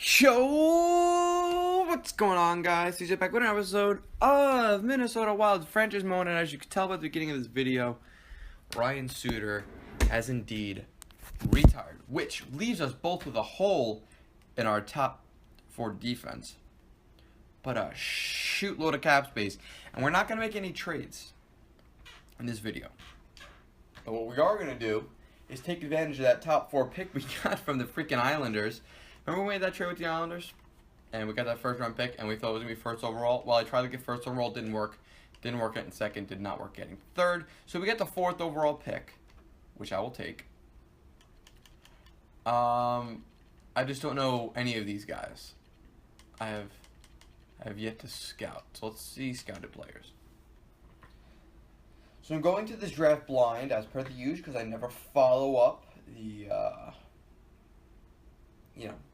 Yo, what's going on, guys? CJ back with an episode of Minnesota Wild franchise mode, and as you can tell by the beginning of this video, Ryan Suter has indeed retired, which leaves us both with a hole in our top 4 defense, but a shootload of cap space, and we're not going to make any trades in this video. But what we are going to do is take advantage of that top 4 pick we got from the freaking Islanders. Remember we made that trade with the Islanders? And we got that first round pick and we thought it was going to be first overall. Well, I tried to get first overall, didn't work. Didn't work getting second, did not work getting third. So we get the 4th overall pick, which I will take. I just don't know any of these guys. I have yet to scout. So let's see scouted players. So I'm going to this draft blind as per the usual because I never follow up the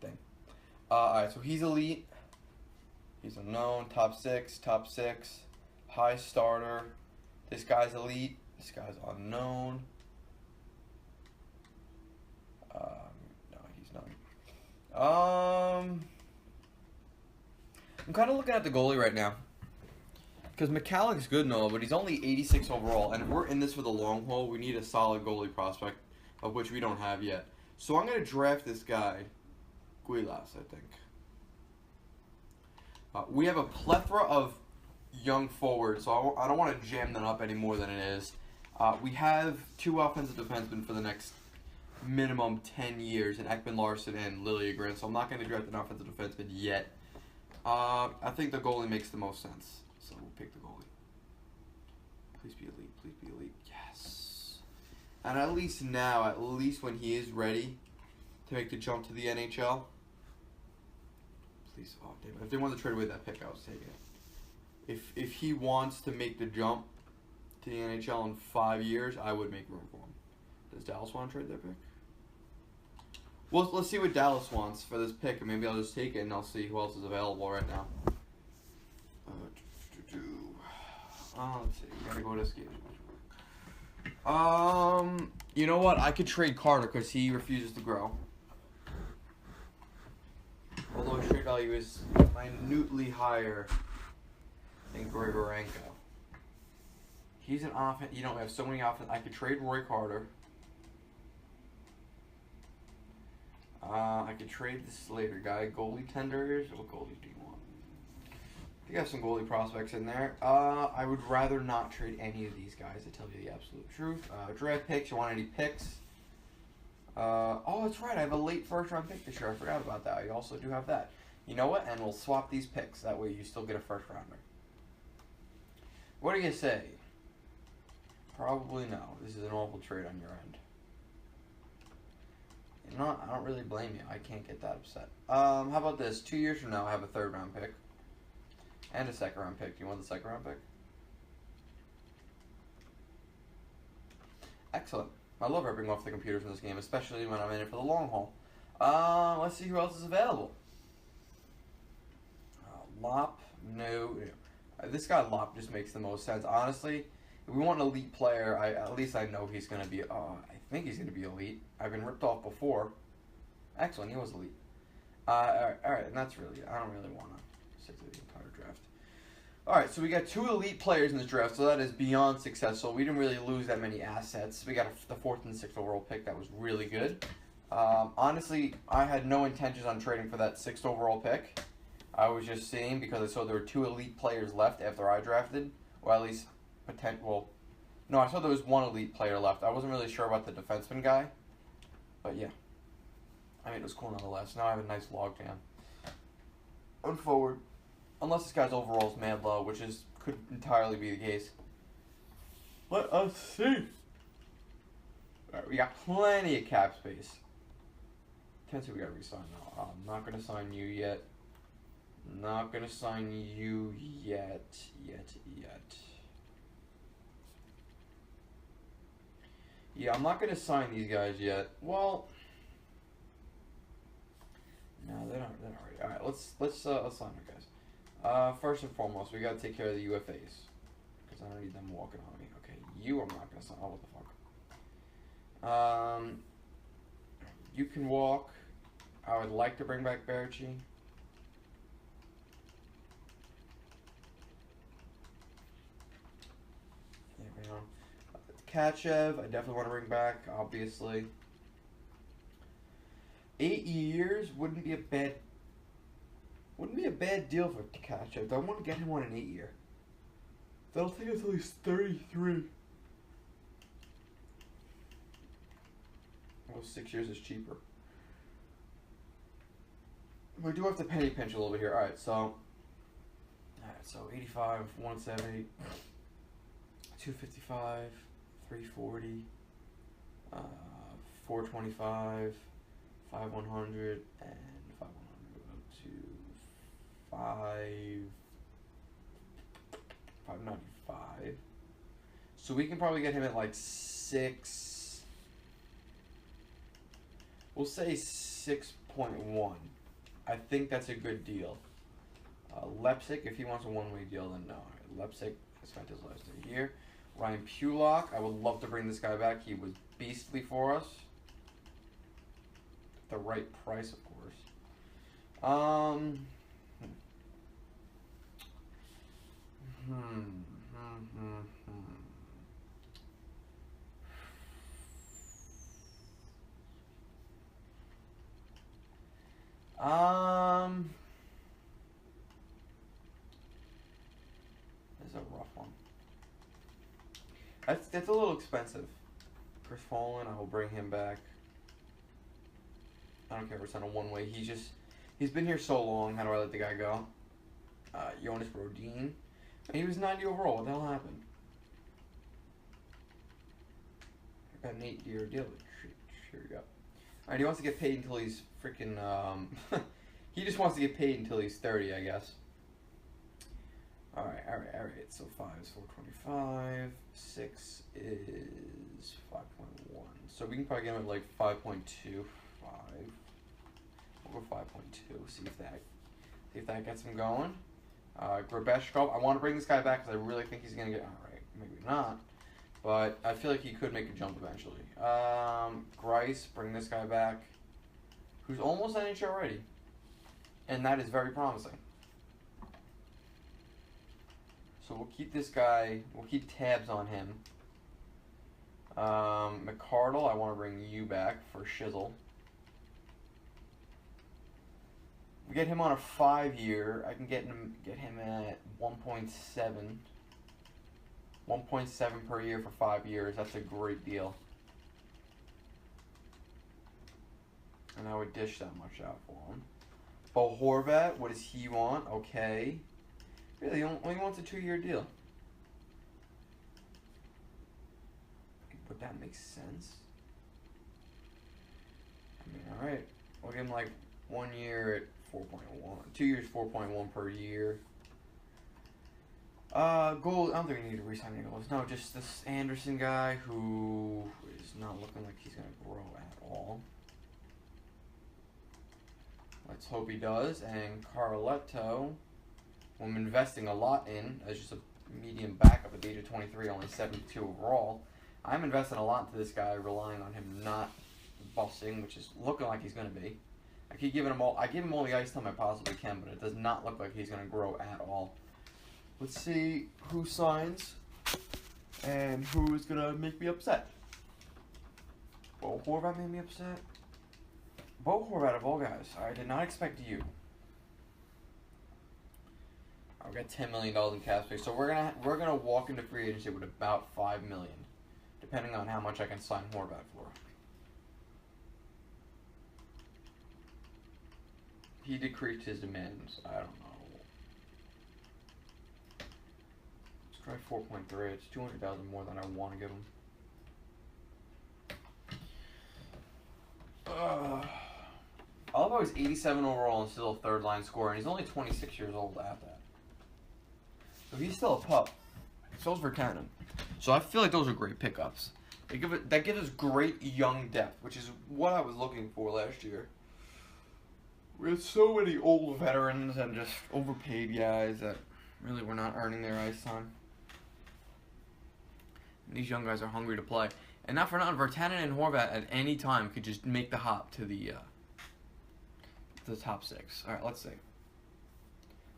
thing. Alright, so he's elite. He's unknown. Top 6, high starter. This guy's elite. This guy's unknown. No, he's not. I'm kind of looking at the goalie right now. Because McCallick's good and all, but he's only 86 overall. And if we're in this for the long haul, we need a solid goalie prospect, of which we don't have yet. So I'm going to draft this guy, Guilas, I think. We have a plethora of young forwards, so I don't want to jam them up any more than it is. We have 2 offensive defensemen for the next minimum 10 years, in Ekman Larson and Liljegren, so I'm not going to draft an offensive defenseman yet. I think the goalie makes the most sense, so we'll pick the goalie. Please be elite, please be elite. Yes. And at least when he is ready to make the jump to the NHL, please, oh damn it. If they wanted to trade away that pick, I was taking it. If he wants to make the jump to the NHL in 5 years, I would make room for him. Does Dallas want to trade their pick? Well, let's see what Dallas wants for this pick, and maybe I'll just take it and I'll see who else is available right now. Let's see. We gotta go to this game. You know what? I could trade Carter because he refuses to grow. Although his trade value is minutely higher than Grigorenko. He's an offense. You know, we have so many offense. I could trade Roy Carter. I could trade the Slater guy. Goalie tenders. What goalies do you want? I think I have some goalie prospects in there. I would rather not trade any of these guys, to tell you the absolute truth. Draft picks. You want any picks? Oh, that's right. I have a late first-round pick this year. I forgot about that. You also do have that. You know what? And we'll swap these picks. That way you still get a first-rounder. What do you say? Probably no. This is an awful trade on your end. You know what? I don't really blame you. I can't get that upset. How about this? 2 years from now, I have a 3rd-round pick. And a 2nd-round pick. Do you want the 2nd-round pick? Excellent. I love ripping off the computers in this game, especially when I'm in it for the long haul. Let's see who else is available. Lop, no. This guy Lop just makes the most sense. Honestly, if we want an elite player, at least I know he's going to be, I think he's going to be elite. I've been ripped off before. Excellent, he was elite. Alright, and that's really, I don't really want to stick to the entire draft. Alright, so we got 2 elite players in this draft, so that is beyond successful. We didn't really lose that many assets. We got the 4th and 6th overall pick. That was really good. Honestly, I had no intentions on trading for that 6th overall pick. I was just seeing because I saw there were 2 elite players left after I drafted, or at least well, no, I saw there was 1 elite player left. I wasn't really sure about the defenseman guy, but yeah. I mean, it was cool nonetheless. Now I have a nice log jam. On forward. Unless this guy's overall is mad low, which could entirely be the case. Let us see. Alright, we got plenty of cap space. Tennessee, we gotta resign now. I'm not gonna sign you yet. Not gonna sign you yet. Yeah, I'm not gonna sign these guys yet. Well, no, they're not ready. All right, let's sign our guys. First and foremost, we gotta take care of the UFAs because I don't need them walking on me. Okay, you I'm not gonna sign. Oh, what the fuck? You can walk. I would like to bring back Barici. There we go. Kachev, I definitely want to bring back, obviously. 8 years wouldn't be a bad deal for Kachev. I want to get him on an 8-year. That'll take us until he's 33. Well, 6 years is cheaper. We do have to penny pinch a little bit here. Alright, so 85, 170, 255, 340, 425, 5100, and 5100 to 595. So we can probably get him at like 6. We'll say 6.1. I think that's a good deal. Lepsic, if he wants a one-way deal, then no. Lepsic has spent his last year. Ryan Pulock, I would love to bring this guy back. He was beastly for us. At the right price, of course. This is a rough one. That's a little expensive. Chris Fallen, I will bring him back. I don't care if it's on a one-way. He's been here so long. How do I let the guy go? Jonas Brodin. He was 90 overall. What the hell happened? I got an 8-year deal. Here we go. Alright, he wants to get paid until he's freaking, he just wants to get paid until he's 30, I guess. Alright. So 5 is 425. 6 is 5.1. So we can probably get him at like 5.25. We'll go 5.2. See if that gets him going. Grabeshkov, I want to bring this guy back because I really think he's going to get, alright, maybe not. But I feel like he could make a jump eventually. Grice, bring this guy back, who's almost NHL already. And that is very promising. So we'll keep this guy, we'll keep tabs on him. McCardle, I want to bring you back for Shizzle. We get him on a 5-year. I can get him at 1.7. 1.7 per year for 5 years. That's a great deal. And I would dish that much out for him. Bo Horvat, what does he want? Okay. Really, he only wants a 2-year deal. But that makes sense. I mean, alright. We'll give him like 1 year at 4.1. 2 years, 4.1 per year. Gold, I don't think we need to re-sign any goals. No, just this Anderson guy who is not looking like he's going to grow at all. Let's hope he does. And Carletto, who I'm investing a lot in as just a medium backup at the age of 23, only 72 overall. I'm investing a lot into this guy, relying on him not busting, which is looking like he's going to be. I keep giving him I give him all the ice time I possibly can, but it does not look like he's going to grow at all. Let's see who signs and who is going to make me upset. Bo Horvat made me upset. Bo Horvat of all guys. I did not expect you. I've got $10 million in cap space, so we're gonna walk into free agency with about $5 million, depending on how much I can sign Horvat for. He decreased his demands. I don't know. Let's try 4.3. It's 200,000 more than I want to give him. I love how he's 87 overall and still a third-line scorer, and he's only 26 years old at that. So he's still a pup. So is Vertanen. So I feel like those are great pickups. That gives us great young depth, which is what I was looking for last year. We had so many old veterans and just overpaid guys that really were not earning their ice time. And these young guys are hungry to play. And not for nothing, Vertanen and Horvat at any time could just make the hop to the the top 6. All right, let's see.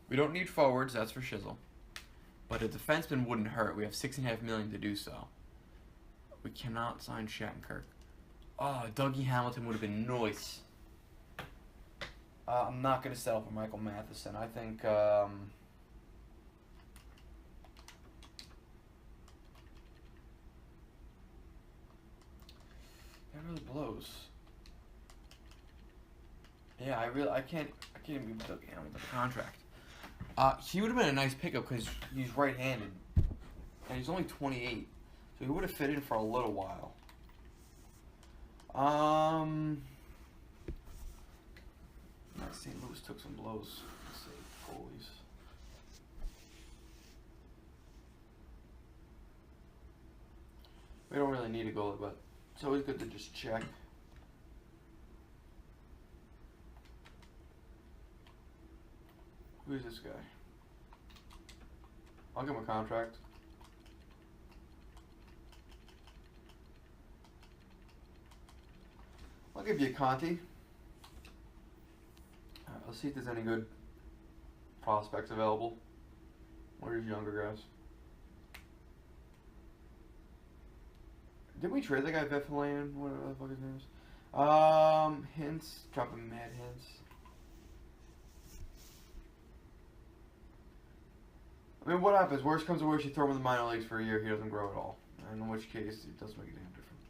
We don't need forwards, that's for shizzle. But a defenseman wouldn't hurt. We have $6.5 million to do so. We cannot sign Shattenkirk. Oh, Dougie Hamilton would have been nice. I'm not going to settle for Michael Matheson. I think that really blows. Yeah, I can't even give Dougie Hamilton the contract. He would have been a nice pickup because he's right-handed, and he's only 28, so he would have fit in for a little while. St. Louis took some blows. Let's see, goalies. We don't really need a goalie, but it's always good to just check. Who's this guy? I'll give him a contract. I'll give you a Conti. Alright, let's see if there's any good prospects available. What are these younger guys? Did we trade the guy Defenseman? Whatever the fuck his name is. Hints. Dropping mad hints. I mean, what happens? Worst comes to worst, you throw him in the minor leagues for a year, he doesn't grow at all. And in which case, it does make a damn difference.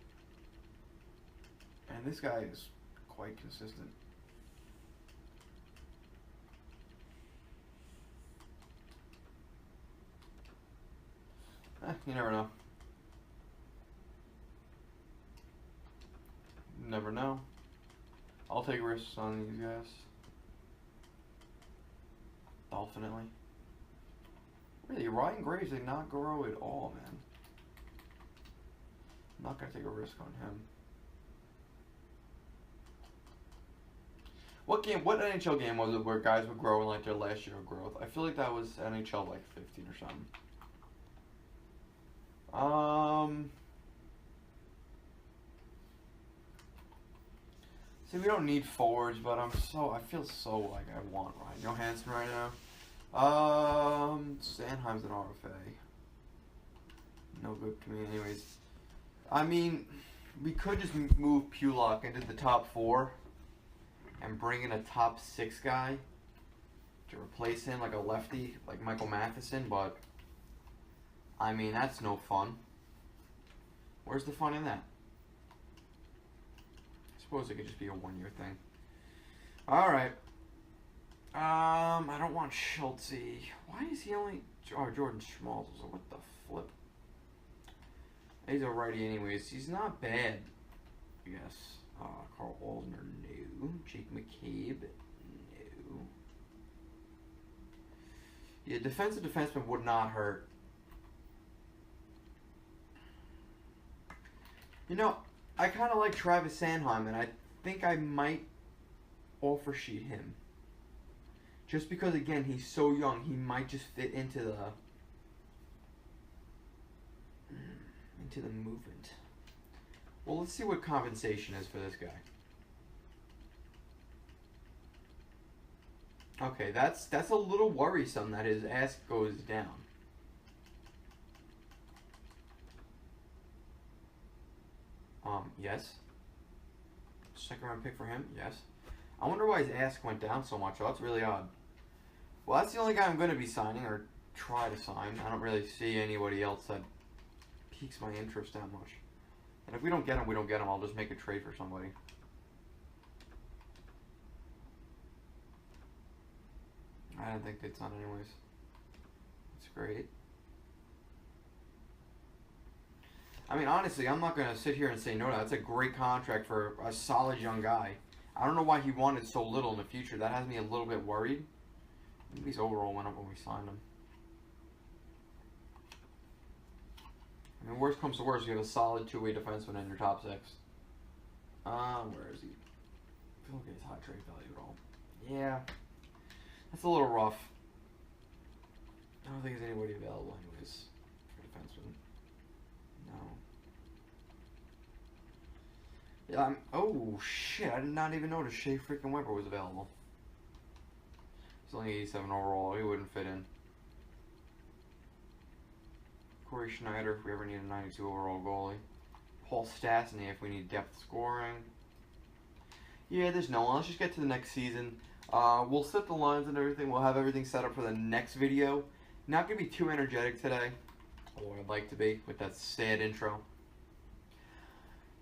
And this guy is quite consistent. You never know. Never know. I'll take risks on these guys. Definitely. Really, Ryan Graves did not grow at all, man. I'm not going to take a risk on him. What NHL game was it where guys would grow in like their last year of growth? I feel like that was NHL like 15 or something. See, we don't need forwards, but I feel so like I want Ryan Johansson right now. Sanheim's an RFA. No good to me anyways. I mean, we could just move Pulock into the top 4 and bring in a top 6 guy to replace him, like a lefty, like Michael Matheson, but I mean, that's no fun. Where's the fun in that? I suppose it could just be a one-year thing. Alright. I don't want Schultze. Why is he only... Oh, Jordan Schmaltz. What the flip? He's a righty anyways. He's not bad. Yes. Carl Waldner, no. Jake McCabe, no. Yeah, defensive defenseman would not hurt. You know, I kind of like Travis Sanheim, and I think I might offer sheet him. Just because, again, he's so young, he might just fit into the movement. Well, let's see what compensation is for this guy. Okay, that's a little worrisome that his ass goes down. Yes. Second round pick for him, yes. I wonder why his ass went down so much. Oh, that's really odd. Well, that's the only guy I'm going to be signing, or try to sign. I don't really see anybody else that piques my interest that much. And if we don't get him, we don't get him. I'll just make a trade for somebody. I don't think they'd sign anyways. That's great. I mean, honestly, I'm not going to sit here and say no to that. That's a great contract for a solid young guy. I don't know why he wanted so little in the future. That has me a little bit worried. Maybe his overall went up when we signed him. I mean, worst comes to worst, you have a solid two-way defenseman in your top 6. Where is he? I feel like his high trade value at all. Yeah. That's a little rough. I don't think there's anybody available anyways for defenseman. No. Yeah, oh shit, I did not even notice Shea freaking Weber was available. He's only 87 overall. He wouldn't fit in. Corey Schneider if we ever need a 92 overall goalie. Paul Stastny if we need depth scoring. Yeah, there's no one. Let's just get to the next season. We'll set the lines and everything. We'll have everything set up for the next video. Not going to be too energetic today. Or I'd like to be with that sad intro.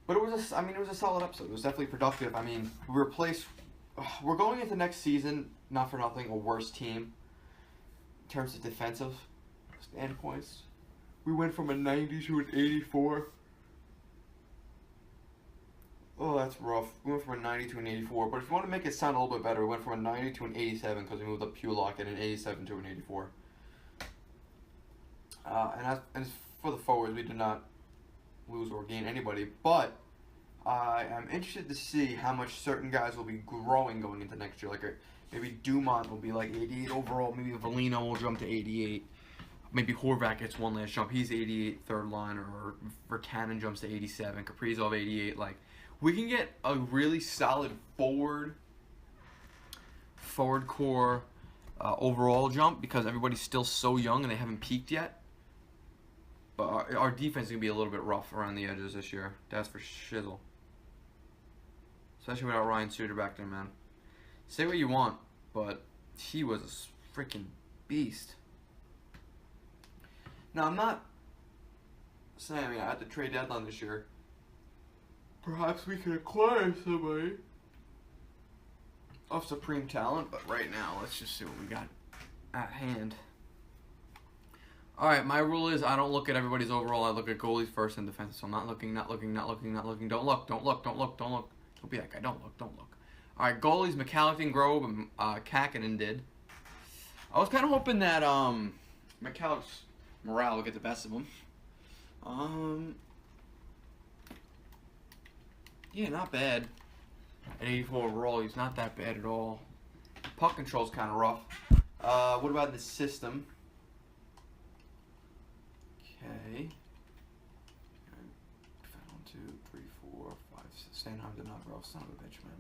But it was a solid episode. It was definitely productive. I mean, we're going into next season, not for nothing, a worse team in terms of defensive standpoints. We went from a 90 to an 84. Oh, that's rough. We went from a 90 to an 84. But if you want to make it sound a little bit better, we went from a 90 to an 87 because we moved up Pulock and an 87 to an 84. And as for the forwards, we did not lose or gain anybody. But I am interested to see how much certain guys will be growing going into next year. Like maybe Dumont will be like 88 overall. Maybe Valino will jump to 88. Maybe Horvat gets one last jump. He's 88 third line. Or Vertanen jumps to 87. Kaprizov 88. Like, we can get a really solid forward core overall jump because everybody's still so young and they haven't peaked yet. But our defense is going to be a little bit rough around the edges this year. That's for shizzle. Especially without Ryan Suter back there, man. Say what you want, but he was a freaking beast. Now, I'm not saying at the trade deadline this year, perhaps we could acquire somebody of supreme talent, but right now, let's just see what we got at hand. Alright, my rule is I don't look at everybody's overall. I look at goalies first and defense. So I'm not looking. Don't look. Don't be that guy. Don't look. Alright, goalies, McAllister, Grove, and Kakinen did. I was kind of hoping that McAllister's morale would get the best of him. Yeah, not bad. At 84 overall, he's not that bad at all. Puck control's kind of rough. What about the system? Okay. 1, 2, 3, 4, 5, 6. Stanheim did not grow. Son of a bitch, man.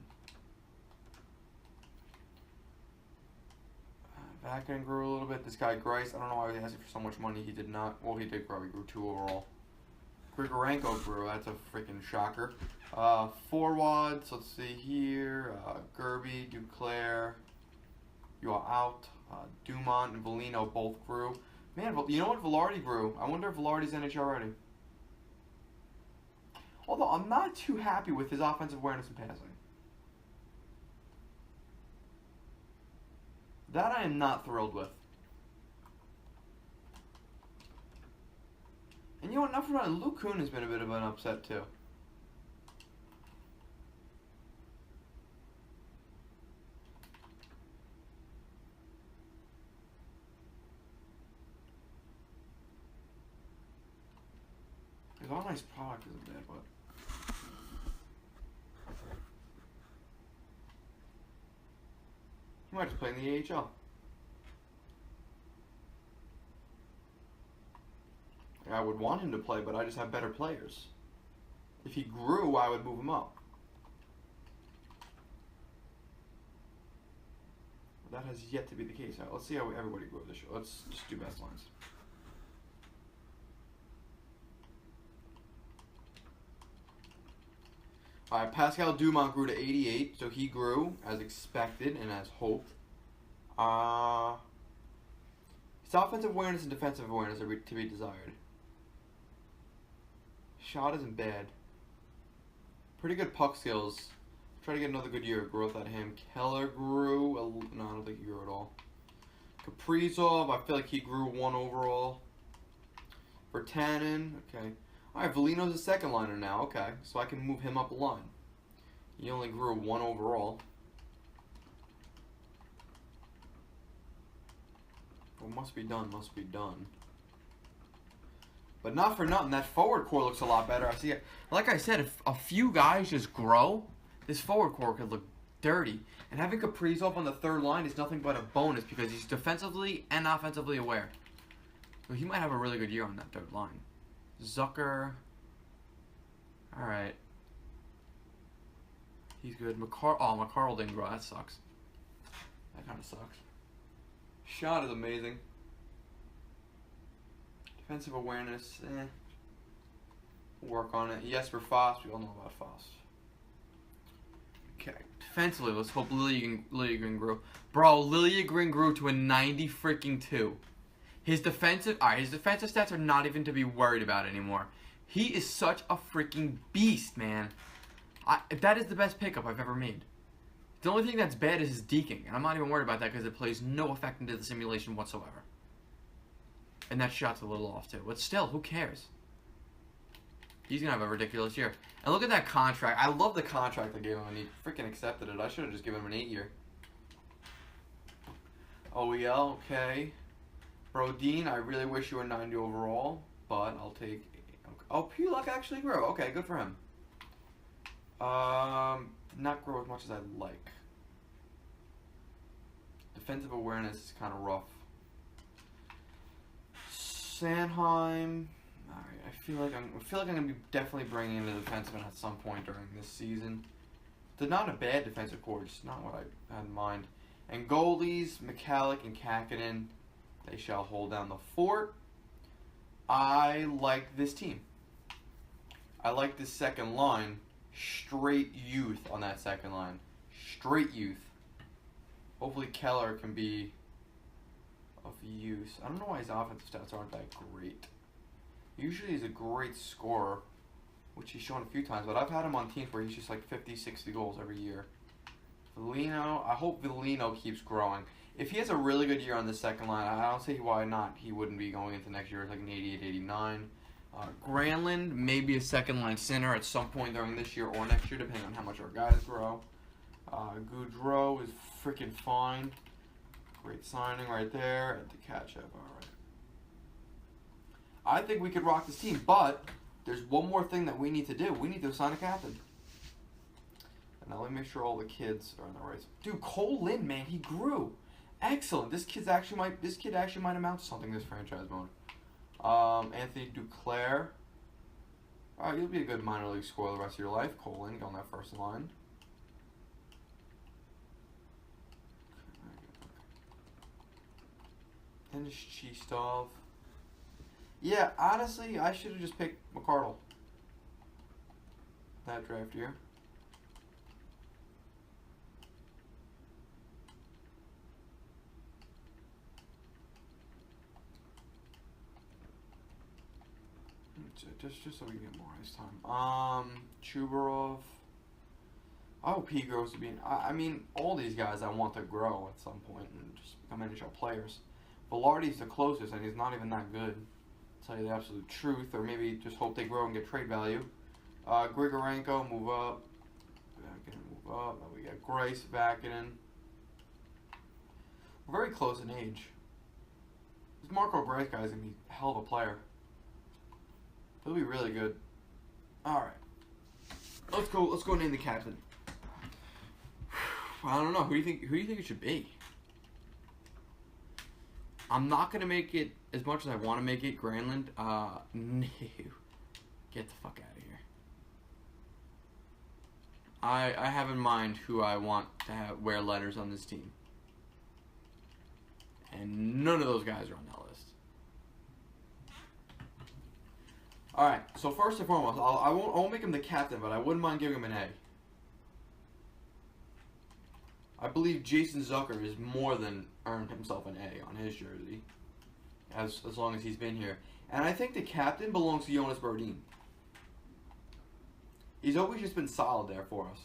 Vakin grew a little bit. This guy, Grice, I don't know why he was asking for so much money. He did not. Well, he did grow. He grew 2 overall. Grigorenko grew. That's a freaking shocker. Forwards, let's see here. Gerby, Duclair. You are out. Dumont and Valino both grew. Man, you know what? Velarde grew. I wonder if Velarde's NHL ready. Although, I'm not too happy with his offensive awareness and passing. That I am not thrilled with. And you know what? Not for nothing, Luke Kuhn has been a bit of an upset, too. His all nice product isn't bad, but he might just play in the AHL. I would want him to play, but I just have better players. If he grew, I would move him up. But that has yet to be the case. All right, let's see how everybody grew this year. Let's just do best lines. Alright, Pascal Dumont grew to 88, so he grew as expected and as hoped. His offensive awareness and defensive awareness are to be desired. Shot isn't bad. Pretty good puck skills. Try to get another good year of growth out of him. Keller grew. No, I don't think he grew at all. Kaprizov, I feel like he grew 1 overall. Vertanen, okay. Alright, Valino's a second liner now, okay. So I can move him up a line. He only grew 1 overall. Well, must be done. But not for nothing, that forward core looks a lot better. I see it. Like I said, if a few guys just grow, this forward core could look dirty. And having Kaprizov on the third line is nothing but a bonus because he's defensively and offensively aware. So he might have a really good year on that third line. Zucker. Alright. He's good. McCarl didn't grow. That sucks. That kind of sucks. Shot is amazing. Defensive awareness, work on it. Yes, for Foss. We all know about Foss. Okay. Defensively, let's hope Liljegren grew. Bro, Liljegren grew to a 90 freaking 2. His defensive stats are not even to be worried about anymore. He is such a freaking beast, man. That is the best pickup I've ever made. The only thing that's bad is his deking, and I'm not even worried about that because it plays no effect into the simulation whatsoever. And that shot's a little off too, but still, who cares? He's gonna have a ridiculous year. And look at that contract. I love the contract I gave him, and he freaking accepted it. I should have just given him an 8-year. OEL, okay. Brodeen, I really wish you were 90 overall, but I'll take. Oh, Pulak actually grew. Okay, good for him. Did not grow as much as I'd like. Defensive awareness is kind of rough. Sanheim. All right, I feel like I'm gonna be definitely bringing in a defenseman at some point during this season. They're not a bad defensive core, just not what I had in mind. And goalies, McCallick and Kakinen, they shall hold down the fort. I like this team. I like this second line. Straight youth on that second line. Straight youth. Hopefully Keller can be of use. I don't know why his offensive stats aren't that great. Usually he's a great scorer, which he's shown a few times, but I've had him on teams where he's just like 50, 60 goals every year. Villino, I hope Villino keeps growing. If he has a really good year on the second line, I don't see why not he wouldn't be going into next year with like an 88, 89. Granlund, maybe a second line center at some point during this year or next year, depending on how much our guys grow. Goudreau is freaking fine. Great signing right there at the catch-up. All right. I think we could rock this team, but there's one more thing that we need to do. We need to assign a captain. And now let me make sure all the kids are in the right. Dude, Cole Lynn, man, he grew. Excellent. This kid actually might amount to something this franchise mode. Anthony Duclair. All right, you'll be a good minor league scorer the rest of your life. Cole Lynn on that first line. Dennis Chistov. Yeah, honestly, I should have just picked McCardle that draft year. Just so we can get more ice time. Chubarov. I hope he grows to be. I mean, all these guys I want to grow at some point and just become NHL players. Velarde's the closest, and he's not even that good. To tell you the absolute truth, or maybe just hope they grow and get trade value. Grigorenko, move up. Vakinen, move up. Now we got Grice, Vakinen. We're very close in age. This Marco Grice guy is gonna be a hell of a player. He'll be really good. All right, let's go. Let's go name the captain. I don't know. Who do you think it should be? I'm not gonna make it as much as I want to make it. Granlund. No. Get the fuck out of here. I have in mind who I want to wear letters on this team, and none of those guys are on that list. All right. So first and foremost, I won't make him the captain, but I wouldn't mind giving him an A. I believe Jason Zucker has more than earned himself an A on his jersey, as long as he's been here. And I think the captain belongs to Jonas Brodin. He's always just been solid there for us.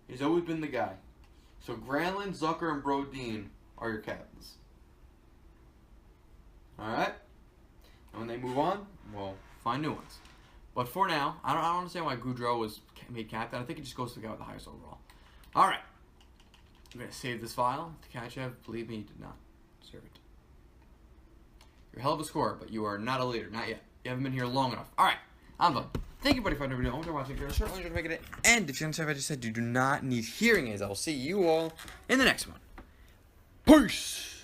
He's always been the guy. So Granlund, Zucker, and Brodin are your captains. All right? And when they move on, we'll find new ones. But for now, I don't understand why Goudreau was made captain. I think it just goes to the guy with the highest overall. All right. I'm going to save this file. Tkachev, believe me, he did not deserve it. You're a hell of a scorer, but you are not a leader. Not yet. You haven't been here long enough. All right. I'm done. Thank you, buddy, for the video. I hope you're watching. If you're certainly enjoyed making it. And if you don't have I just said, you do not need hearing aids. I will see you all in the next one. Peace.